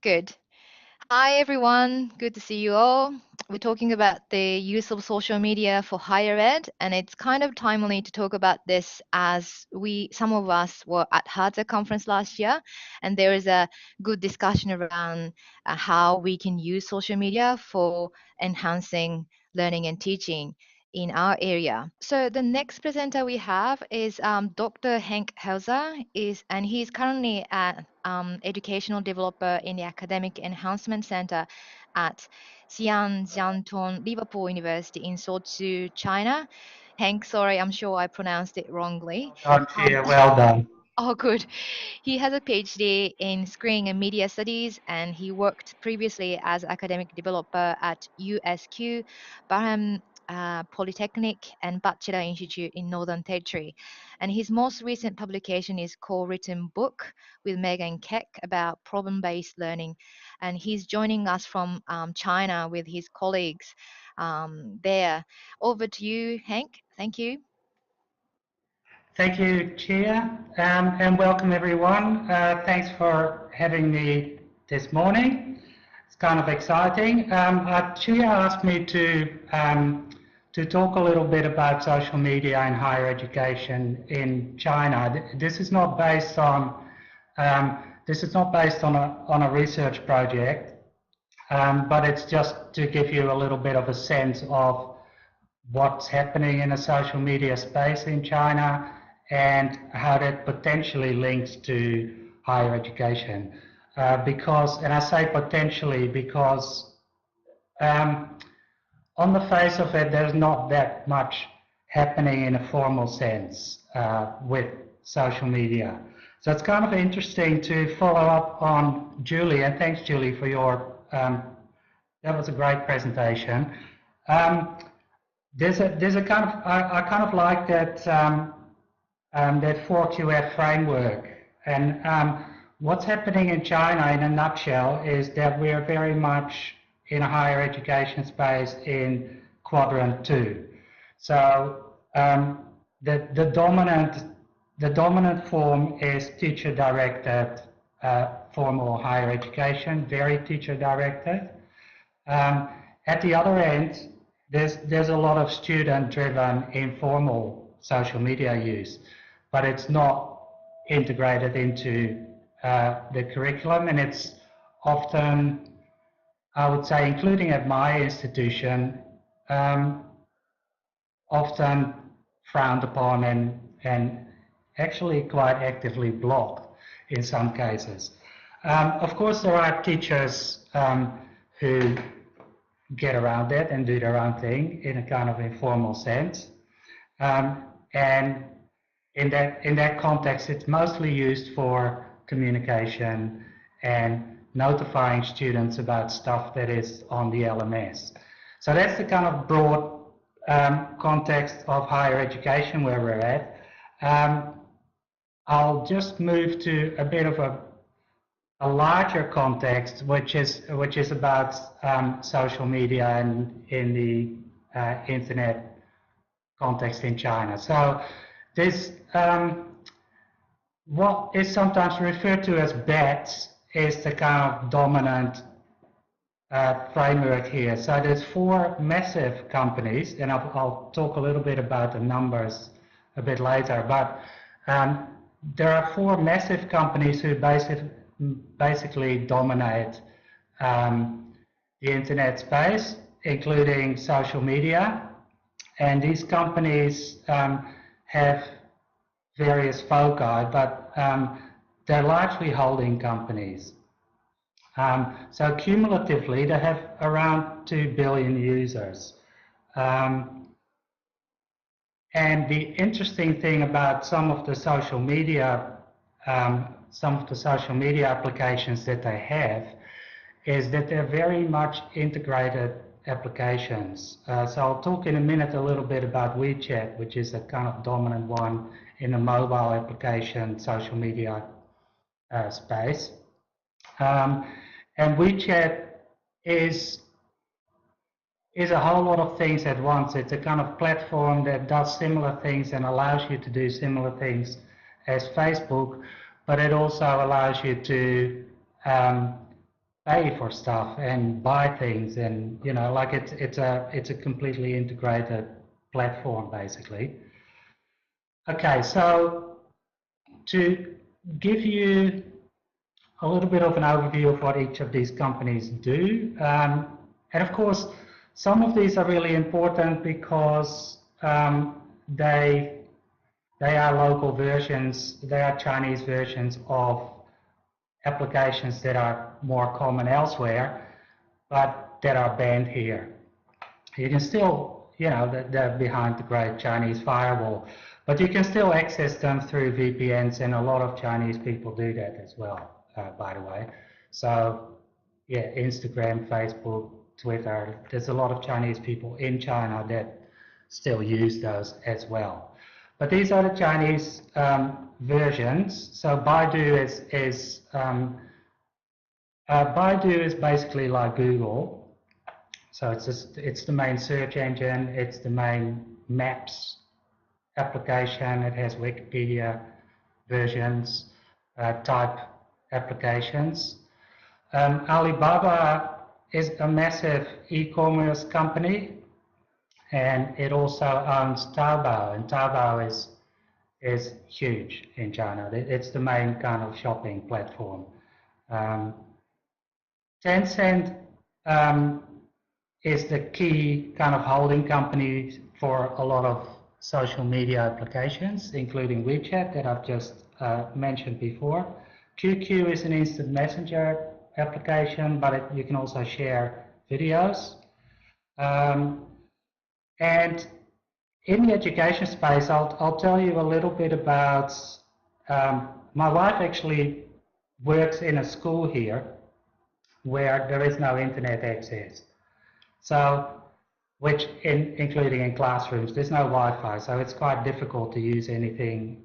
Good. Hi, everyone. Good to see you all. We're talking about the use of social media for higher ed, and it's kind of timely to talk about this as some of us were at Huijser conference last year, and there is a good discussion around how we can use social media for enhancing learning and teaching in our area. So the next presenter we have is Dr. Hank Howser, and he's currently an educational developer in the Academic Enhancement Center at Xi'an Jiaotong-Liverpool University in Suzhou, China. Hank, sorry, I'm sure I pronounced it wrongly. Done, Chia. Well done. Oh, good. He has a PhD in Screen and Media Studies, and he worked previously as academic developer at USQ, Barham Polytechnic, and Bachelor Institute in Northern Territory. And his most recent publication is co-written book with Megan Keck about problem-based learning. And he's joining us from China with his colleagues there. Over to you, Hank. Thank you. Thank you, Chia, and welcome everyone. Thanks for having me this morning. It's kind of exciting. Chia asked me to talk a little bit about social media and higher education in China. This is not based on a research project, but it's just to give you a little bit of a sense of what's happening in the social media space in China and how that potentially links to higher education. And I say potentially because on the face of it, there's not that much happening in a formal sense with social media. So it's kind of interesting to follow up on Julie, and thanks Julie for your, that was a great presentation. There's a kind of, I kind of like that, that 4QF framework. And what's happening in China in a nutshell is that we are very much in a higher education space in quadrant 2. So the dominant form is teacher-directed formal higher education, very teacher-directed. At the other end, there's a lot of student-driven informal social media use, but it's not integrated into the curriculum, and it's often, I would say, including at my institution, often frowned upon and actually quite actively blocked in some cases. Of course, there are teachers who get around that and do their own thing in a kind of informal sense. And in that context, it's mostly used for communication and notifying students about stuff that is on the LMS. So that's the kind of broad context of higher education where we're at. I'll just move to a bit of a larger context, which is about social media and in the internet context in China. So this, what is sometimes referred to as BETS is the kind of dominant framework here. So there's 4 massive companies, and I'll talk a little bit about the numbers a bit later, but there are 4 massive companies who basically dominate the internet space, including social media. And these companies have various foci, but they're largely holding companies. So cumulatively, they have around 2 billion users. And the interesting thing about some of the social media applications that they have is that they're very much integrated applications. So I'll talk in a minute a little bit about WeChat, which is a kind of dominant one in the mobile application social media space. And WeChat is a whole lot of things at once. It's a kind of platform that does similar things and allows you to do similar things as Facebook, but it also allows you to pay for stuff and buy things, and you know, like it's a completely integrated platform basically. Okay, so to give you a little bit of an overview of what each of these companies do, and of course some of these are really important because they are local versions, they are Chinese versions of applications that are more common elsewhere, but that are banned here. You can still, you know, they're behind the great Chinese firewall, but you can still access them through VPNs, and a lot of Chinese people do that as well, by the way. So, yeah, Instagram, Facebook, Twitter, there's a lot of Chinese people in China that still use those as well. But these are the Chinese versions. So Baidu is basically like Google. So it's the main search engine, it's the main maps application, it has Wikipedia versions, type applications. Alibaba is a massive e-commerce company, and it also owns Taobao, and Taobao is huge in China. It's the main kind of shopping platform. Tencent is the key kind of holding company for a lot of social media applications, including WeChat that I've just mentioned before. QQ is an instant messenger application, but you can also share videos. And in the education space, I'll tell you a little bit about, my wife actually works in a school here where there is no internet access. So, which including in classrooms, there's no Wi-Fi, so it's quite difficult to use anything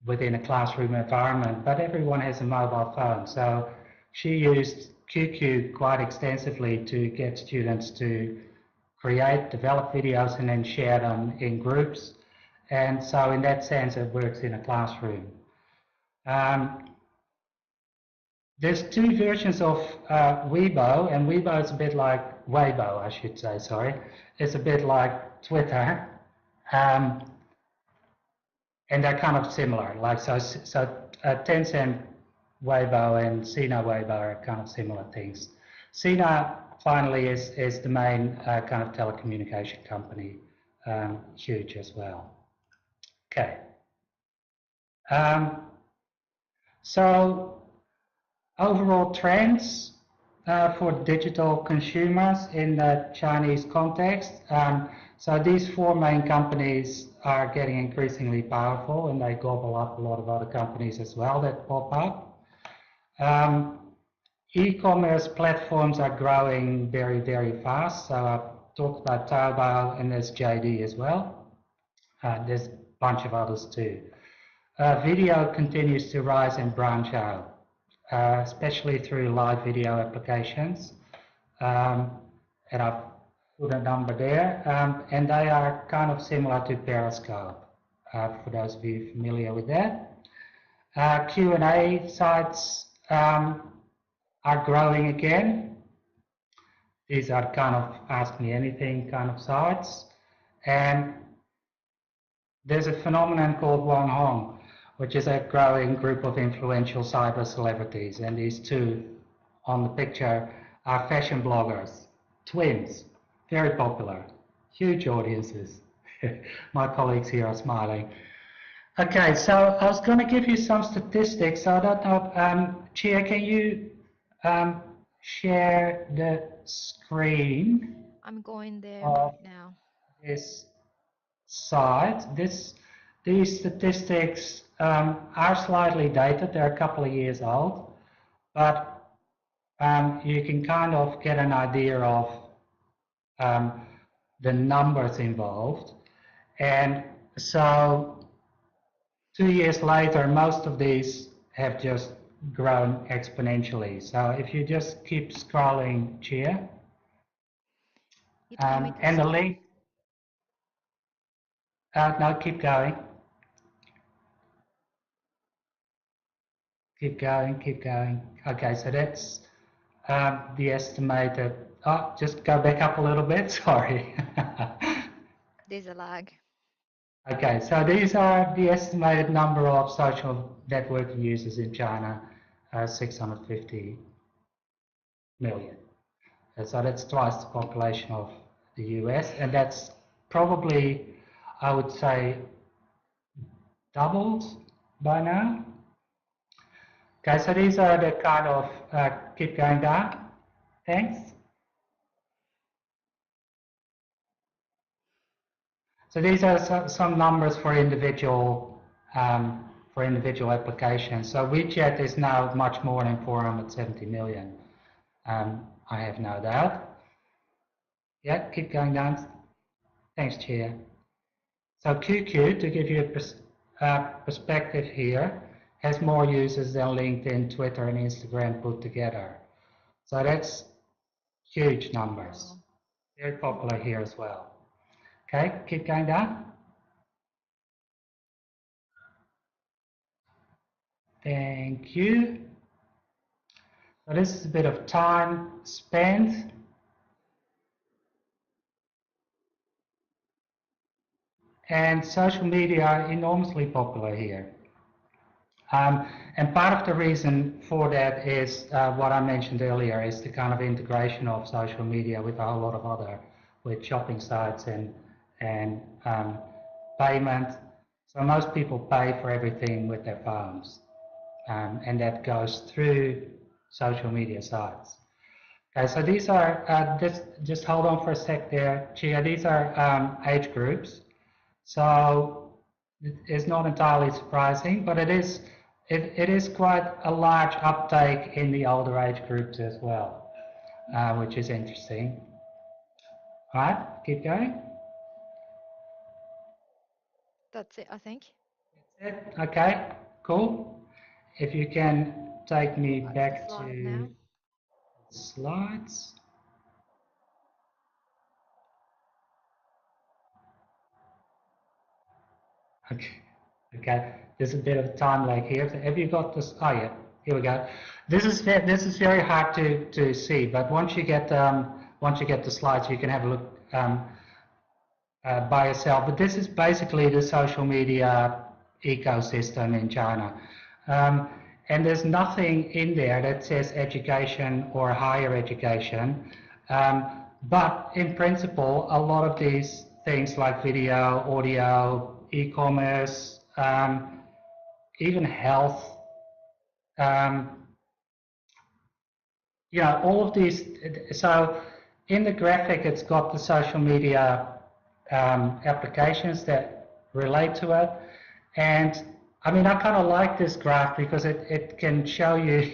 within a classroom environment, but everyone has a mobile phone. So she used QQ quite extensively to get students to develop videos and then share them in groups. And so in that sense, it works in a classroom. There's two versions of Weibo, and Weibo is a bit like Weibo, I should say, sorry. It's a bit like Twitter, and they're kind of similar. Like so Tencent Weibo and Sina Weibo are kind of similar things. Sina finally is the main kind of telecommunication company, huge as well. Okay. So overall trends for digital consumers in the Chinese context. So these four main companies are getting increasingly powerful, and they gobble up a lot of other companies as well that pop up. E-commerce platforms are growing very, very fast. So I've talked about Taobao, and there's JD as well. There's a bunch of others too. Video continues to rise and branch out, especially through live video applications. And I've put a number there. And they are kind of similar to Periscope, for those of you familiar with that. Q&A sites are growing again. These are kind of ask me anything kind of sites. And there's a phenomenon called Wang Hong, which is a growing group of influential cyber celebrities. And these two on the picture are fashion bloggers, twins, very popular, huge audiences. My colleagues here are smiling. Okay, so I was going to give you some statistics. I don't know, Chia, can you share the screen? I'm going there right now. This site. These statistics are slightly dated. They're a couple of years old, but you can kind of get an idea of the numbers involved. And so 2 years later, most of these have just grown exponentially. So if you just keep scrolling, Chia, and the link, no, keep going. Keep going, keep going. Okay, so that's the estimated. Oh, just go back up a little bit. Sorry. There's a lag. Okay, so these are the estimated number of social networking users in China, 650 million. So that's twice the population of the US, and that's probably, I would say, doubled by now. Okay, so these are the kind of, keep going down, thanks. So these are some numbers for individual applications. So WeChat is now much more than 470 million. I have no doubt. Yeah, keep going down. Thanks, Chair. So QQ, to give you a perspective here, has more users than LinkedIn, Twitter, and Instagram put together. So that's huge numbers. Wow. Very popular here as well. Okay, keep going down. Thank you. So this is a bit of time spent. And social media are enormously popular here. And part of the reason for that is what I mentioned earlier, is the kind of integration of social media with a whole lot of other, with shopping sites and payment. So most people pay for everything with their phones, and that goes through social media sites. Okay, so these are, just hold on for a sec there, Chia, these are age groups. So it's not entirely surprising, but it is quite a large uptake in the older age groups as well, which is interesting. All right, keep going. That's it, I think. That's it. Okay, cool. If you can take me That's back the slide to now. slides. Okay. Okay. There's a bit of time lag here. So have you got this? Oh yeah. Here we go. This is very hard to see, but once you get the slides, you can have a look by yourself. But this is basically the social media ecosystem in China. And there's nothing in there that says education or higher education. But in principle, a lot of these things like video, audio, e-commerce, even health, all of these. So in the graphic, it's got the social media applications that relate to it. And I mean, I kind of like this graph because it can show you,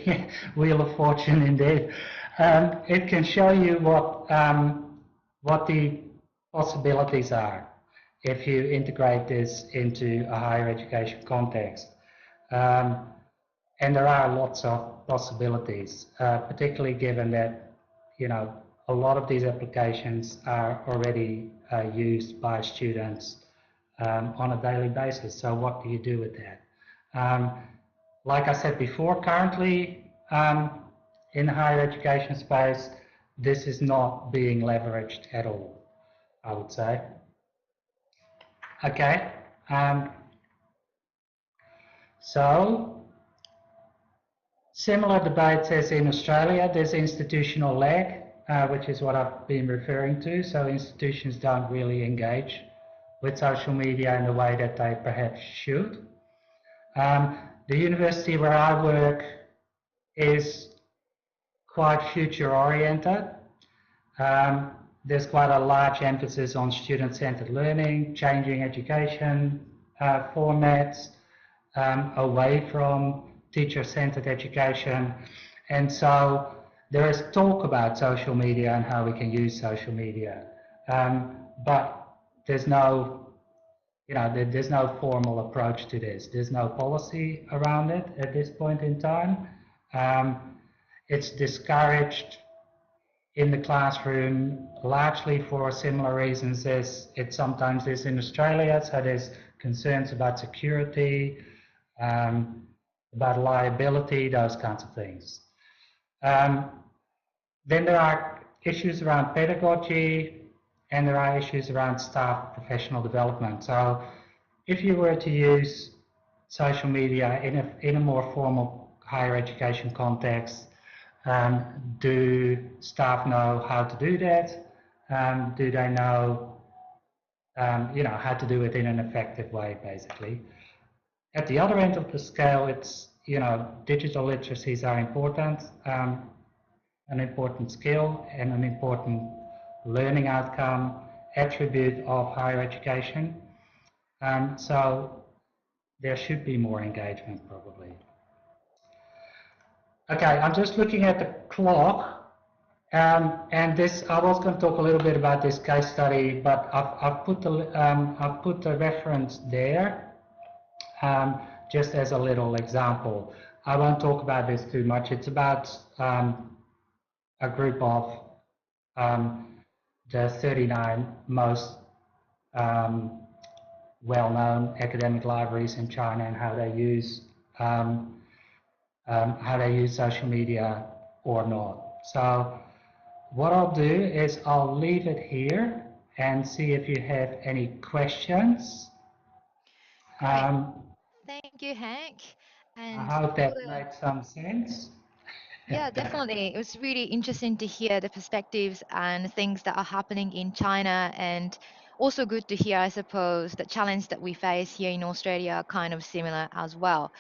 Wheel of Fortune indeed, it can show you what the possibilities are if you integrate this into a higher education context. And there are lots of possibilities, particularly given that, a lot of these applications are already used by students on a daily basis. So what do you do with that? Like I said before, currently in the higher education space, this is not being leveraged at all, I would say. Okay. So similar debates as in Australia, there's institutional lag, which is what I've been referring to. So institutions don't really engage with social media in the way that they perhaps should. The university where I work is quite future oriented. There's quite a large emphasis on student-centered learning, changing education formats, away from teacher-centered education. And so there is talk about social media and how we can use social media. But there's no, there's no formal approach to this. There's no policy around it at this point in time. It's discouraged in the classroom largely for similar reasons as it sometimes is in Australia. So there's concerns about security, about liability, those kinds of things. Then there are issues around pedagogy, and there are issues around staff professional development. So if you were to use social media in a more formal higher education context, do staff know how to do that? Do they know, how to do it in an effective way, basically? At the other end of the scale, it's, digital literacies are important, an important skill and an important learning outcome, attribute of higher education. So there should be more engagement, probably. Okay, I'm just looking at the clock. And this, I was going to talk a little bit about this case study, but I've put the reference there, just as a little example. I won't talk about this too much. It's about a group of the 39 most well-known academic libraries in China and how they use social media or not. So what I'll do is I'll leave it here and see if you have any questions. Great. Thank you, Hank. I And hope for that the made some sense. Yeah, definitely. It was really interesting to hear the perspectives and things that are happening in China, and also good to hear, I suppose, the challenge that we face here in Australia are kind of similar as well.